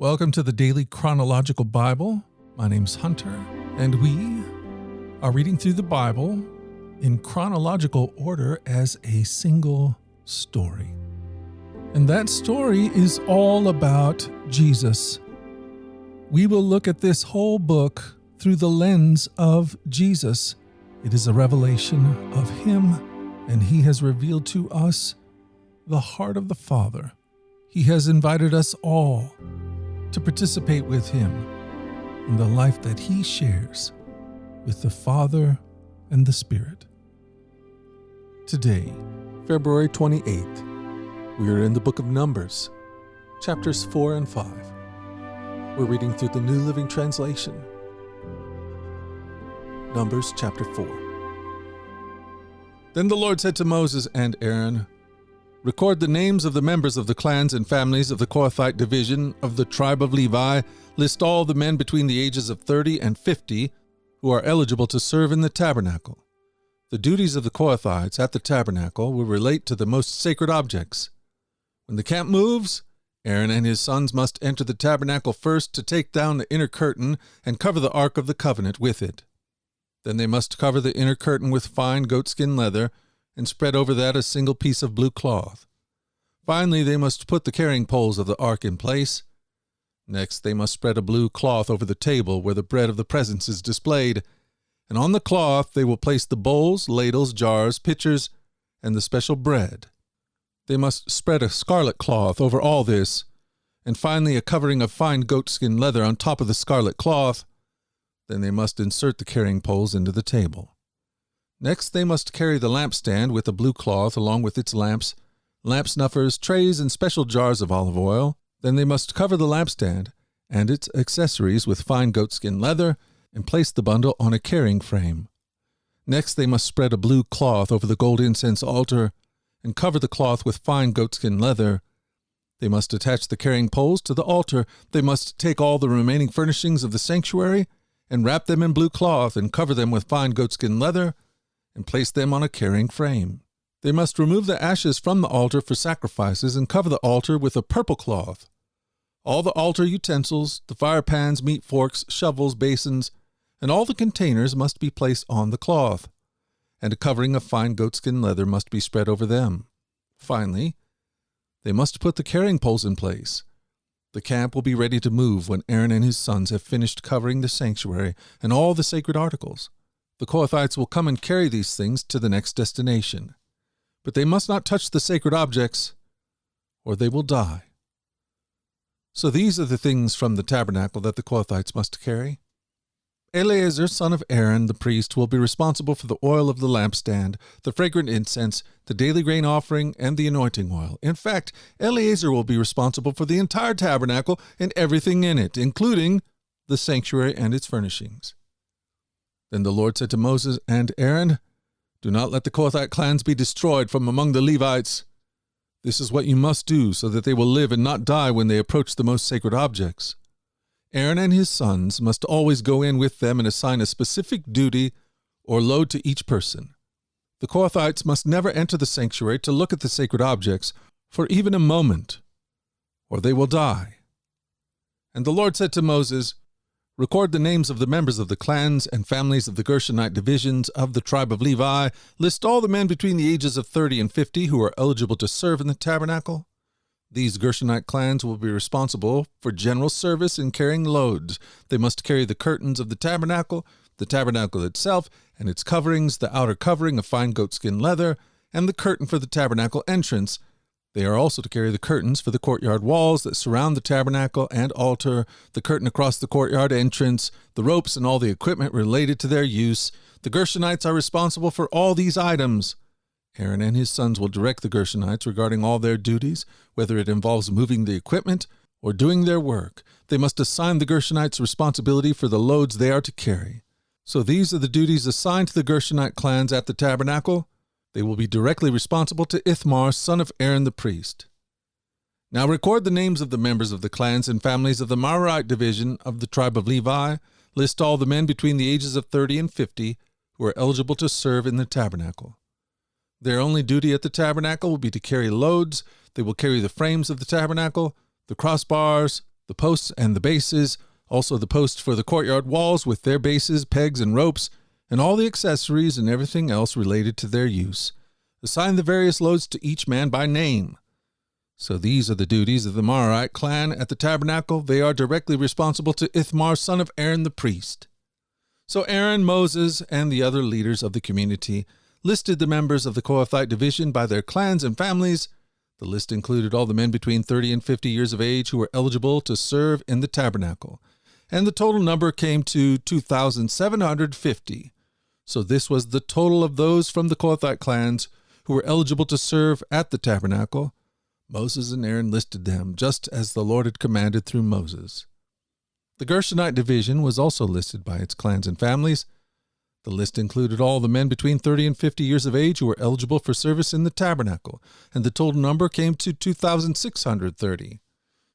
Welcome to the Daily Chronological Bible. My name's Hunter, and we are reading through the Bible in chronological order as a single story. And that story is all about Jesus. We will look at this whole book through the lens of Jesus. It is a revelation of Him, and He has revealed to us the heart of the Father. He has invited us all to participate with Him in the life that He shares with the Father and the Spirit. Today, February 28th, we are in the book of Numbers, chapters 4 and 5. We're reading through the New Living Translation. Numbers chapter 4. Then the Lord said to Moses and Aaron, "Record the names of the members of the clans and families of the Kohathite division of the tribe of Levi. List all the men between the ages of 30 and 50 who are eligible to serve in the tabernacle. The duties of the Kohathites at the tabernacle will relate to the most sacred objects. When the camp moves, Aaron and his sons must enter the tabernacle first to take down the inner curtain and cover the Ark of the Covenant with it. Then they must cover the inner curtain with fine goatskin leather and spread over that a single piece of blue cloth. Finally, they must put the carrying poles of the ark in place. Next, they must spread a blue cloth over the table where the bread of the presence is displayed, and on the cloth they will place the bowls, ladles, jars, pitchers, and the special bread. They must spread a scarlet cloth over all this, and finally a covering of fine goatskin leather on top of the scarlet cloth. Then they must insert the carrying poles into the table. Next, they must carry the lampstand with a blue cloth along with its lamps, lamp snuffers, trays, and special jars of olive oil. Then they must cover the lampstand and its accessories with fine goatskin leather and place the bundle on a carrying frame. Next, they must spread a blue cloth over the gold incense altar and cover the cloth with fine goatskin leather. They must attach the carrying poles to the altar. They must take all the remaining furnishings of the sanctuary and wrap them in blue cloth and cover them with fine goatskin leather and place them on a carrying frame. They must remove the ashes from the altar for sacrifices and cover the altar with a purple cloth. All the altar utensils, the fire pans, meat forks, shovels, basins, and all the containers must be placed on the cloth, and a covering of fine goatskin leather must be spread over them. Finally, they must put the carrying poles in place. The camp will be ready to move when Aaron and his sons have finished covering the sanctuary and all the sacred articles. The Kohathites will come and carry these things to the next destination. But they must not touch the sacred objects, or they will die. So these are the things from the tabernacle that the Kohathites must carry. Eleazar, son of Aaron, the priest, will be responsible for the oil of the lampstand, the fragrant incense, the daily grain offering, and the anointing oil. In fact, Eleazar will be responsible for the entire tabernacle and everything in it, including the sanctuary and its furnishings. Then the Lord said to Moses and Aaron, "Do not let the Kohathite clans be destroyed from among the Levites. This is what you must do so that they will live and not die when they approach the most sacred objects. Aaron and his sons must always go in with them and assign a specific duty or load to each person. The Kohathites must never enter the sanctuary to look at the sacred objects for even a moment, or they will die." And the Lord said to Moses, "Record the names of the members of the clans and families of the Gershonite divisions of the tribe of Levi. List all the men between the ages of 30 and 50 who are eligible to serve in the tabernacle. These Gershonite clans will be responsible for general service in carrying loads. They must carry the curtains of the tabernacle itself, and its coverings, the outer covering of fine goatskin leather, and the curtain for the tabernacle entrance. They are also to carry the curtains for the courtyard walls that surround the tabernacle and altar, the curtain across the courtyard entrance, the ropes and all the equipment related to their use. The Gershonites are responsible for all these items. Aaron and his sons will direct the Gershonites regarding all their duties, whether it involves moving the equipment or doing their work. They must assign the Gershonites responsibility for the loads they are to carry. So these are the duties assigned to the Gershonite clans at the tabernacle. They will be directly responsible to Ithamar, son of Aaron the priest. Now record the names of the members of the clans and families of the Merarite division of the tribe of Levi. List all the men between the ages of 30 and 50 who are eligible to serve in the tabernacle. Their only duty at the tabernacle will be to carry loads. They will carry the frames of the tabernacle, the crossbars, the posts and the bases, also the posts for the courtyard walls with their bases, pegs, and ropes, and all the accessories and everything else related to their use. Assign the various loads to each man by name. So these are the duties of the Merarite clan at the tabernacle. They are directly responsible to Ithamar, son of Aaron the priest. So Aaron, Moses, and the other leaders of the community listed the members of the Kohathite division by their clans and families. The list included all the men between 30 and 50 years of age who were eligible to serve in the tabernacle, and the total number came to 2,750. So this was the total of those from the Kohathite clans who were eligible to serve at the tabernacle. Moses and Aaron listed them, just as the Lord had commanded through Moses. The Gershonite division was also listed by its clans and families. The list included all the men between 30 and 50 years of age who were eligible for service in the tabernacle, and the total number came to 2,630.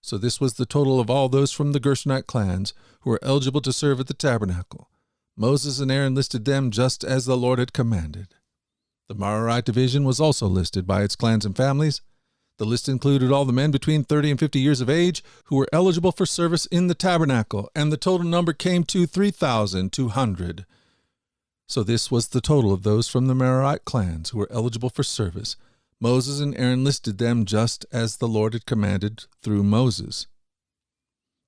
So this was the total of all those from the Gershonite clans who were eligible to serve at the tabernacle. Moses and Aaron listed them just as the Lord had commanded. The Merarite division was also listed by its clans and families. The list included all the men between 30 and 50 years of age who were eligible for service in the tabernacle, and the total number came to 3,200. So this was the total of those from the Merarite clans who were eligible for service. Moses and Aaron listed them just as the Lord had commanded through Moses.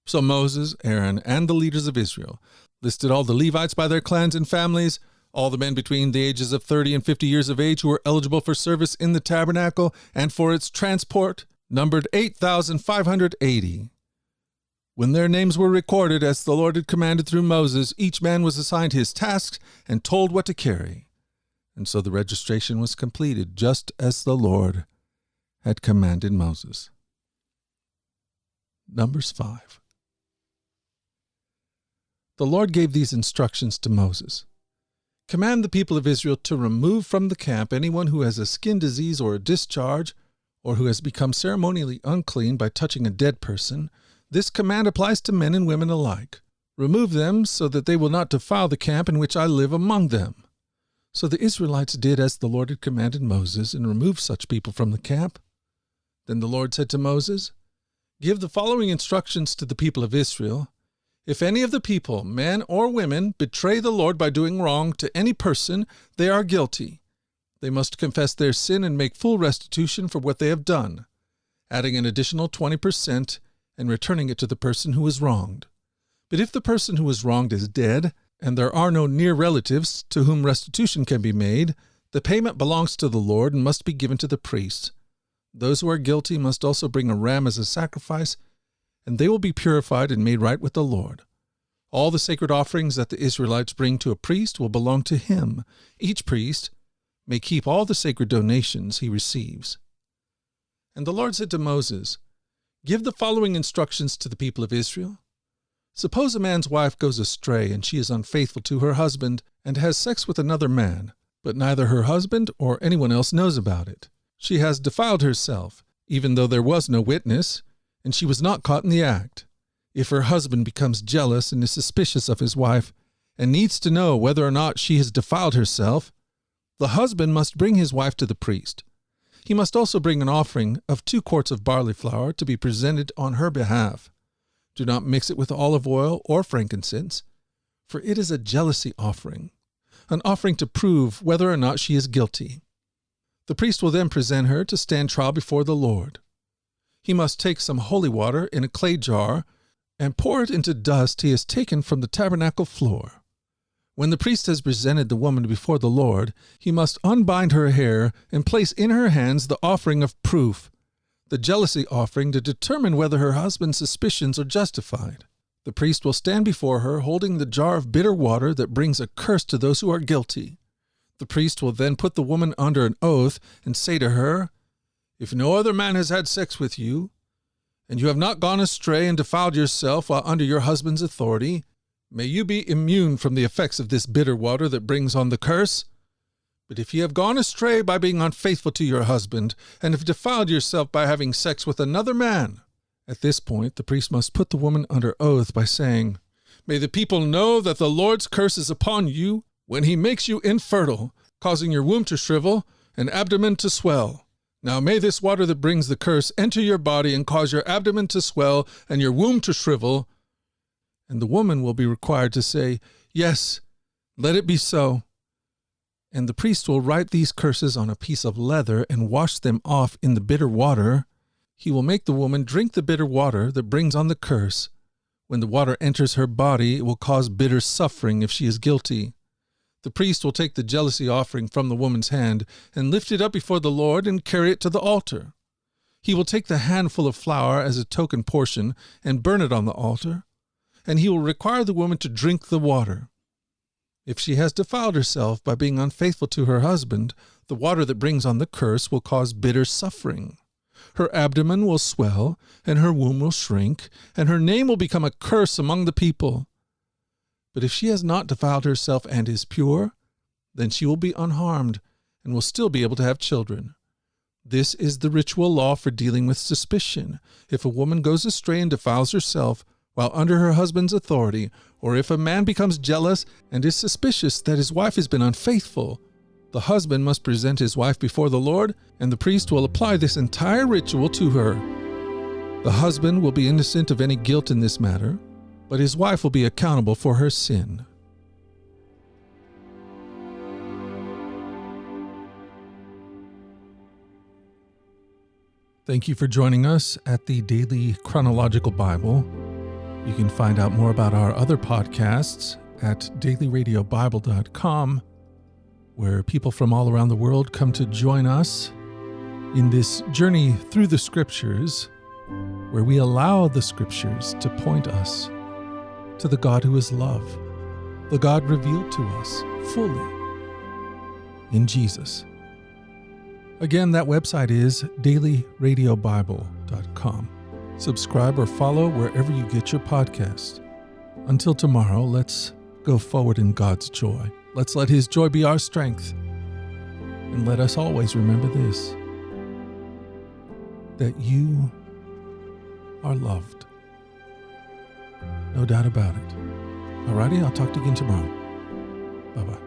So Moses, Aaron, and the leaders of Israel listed all the Levites by their clans and families, all the men between the ages of 30 and 50 years of age who were eligible for service in the tabernacle and for its transport, numbered 8,580. When their names were recorded as the Lord had commanded through Moses, each man was assigned his tasks and told what to carry. And so the registration was completed just as the Lord had commanded Moses. Numbers 5. The Lord gave these instructions to Moses. Command the people of Israel to remove from the camp anyone who has a skin disease or a discharge, or who has become ceremonially unclean by touching a dead person. This command applies to men and women alike. Remove them so that they will not defile the camp in which I live among them. So the Israelites did as the Lord had commanded Moses and removed such people from the camp. Then the Lord said to Moses, Give the following instructions to the people of Israel. If any of the people, men or women, betray the Lord by doing wrong to any person, they are guilty. They must confess their sin and make full restitution for what they have done, adding an additional 20% and returning it to the person who was wronged. But if the person who was wronged is dead, and there are no near relatives to whom restitution can be made, the payment belongs to the Lord and must be given to the priests. Those who are guilty must also bring a ram as a sacrifice, and they will be purified and made right with the Lord. All the sacred offerings that the Israelites bring to a priest will belong to him. Each priest may keep all the sacred donations he receives. And the Lord said to Moses, Give the following instructions to the people of Israel. Suppose a man's wife goes astray and she is unfaithful to her husband and has sex with another man, but neither her husband or anyone else knows about it. She has defiled herself, even though there was no witness, and she was not caught in the act. If her husband becomes jealous and is suspicious of his wife and needs to know whether or not she has defiled herself, the husband must bring his wife to the priest. He must also bring an offering of 2 quarts of barley flour to be presented on her behalf. Do not mix it with olive oil or frankincense, for it is a jealousy offering, an offering to prove whether or not she is guilty. The priest will then present her to stand trial before the Lord. He must take some holy water in a clay jar and pour it into dust he has taken from the tabernacle floor. When the priest has presented the woman before the Lord, he must unbind her hair and place in her hands the offering of proof, the jealousy offering, to determine whether her husband's suspicions are justified. The priest will stand before her holding the jar of bitter water that brings a curse to those who are guilty. The priest will then put the woman under an oath and say to her, If no other man has had sex with you, and you have not gone astray and defiled yourself while under your husband's authority, may you be immune from the effects of this bitter water that brings on the curse. But if you have gone astray by being unfaithful to your husband, and have defiled yourself by having sex with another man, at this point the priest must put the woman under oath by saying, May the people know that the Lord's curse is upon you when he makes you infertile, causing your womb to shrivel and abdomen to swell. Now may this water that brings the curse enter your body and cause your abdomen to swell and your womb to shrivel. And the woman will be required to say, Yes, let it be so. And the priest will write these curses on a piece of leather and wash them off in the bitter water. He will make the woman drink the bitter water that brings on the curse. When the water enters her body, it will cause bitter suffering if she is guilty. The priest will take the jealousy offering from the woman's hand and lift it up before the Lord and carry it to the altar. He will take the handful of flour as a token portion and burn it on the altar, and he will require the woman to drink the water. If she has defiled herself by being unfaithful to her husband, the water that brings on the curse will cause bitter suffering. Her abdomen will swell, and her womb will shrink, and her name will become a curse among the people. But if she has not defiled herself and is pure, then she will be unharmed and will still be able to have children. This is the ritual law for dealing with suspicion. If a woman goes astray and defiles herself while under her husband's authority, or if a man becomes jealous and is suspicious that his wife has been unfaithful, the husband must present his wife before the Lord, and the priest will apply this entire ritual to her. The husband will be innocent of any guilt in this matter, but his wife will be accountable for her sin. Thank you for joining us at the Daily Chronological Bible. You can find out more about our other podcasts at dailyradiobible.com, where people from all around the world come to join us in this journey through the Scriptures, where we allow the Scriptures to point us to the God who is love, the God revealed to us fully in Jesus. Again, that website is dailyradiobible.com. Subscribe or follow wherever you get your podcasts. Until tomorrow, let's go forward in God's joy. Let's let His joy be our strength. And let us always remember this, that you are loved. No doubt about it. Alrighty, I'll talk to you again tomorrow. Bye-bye.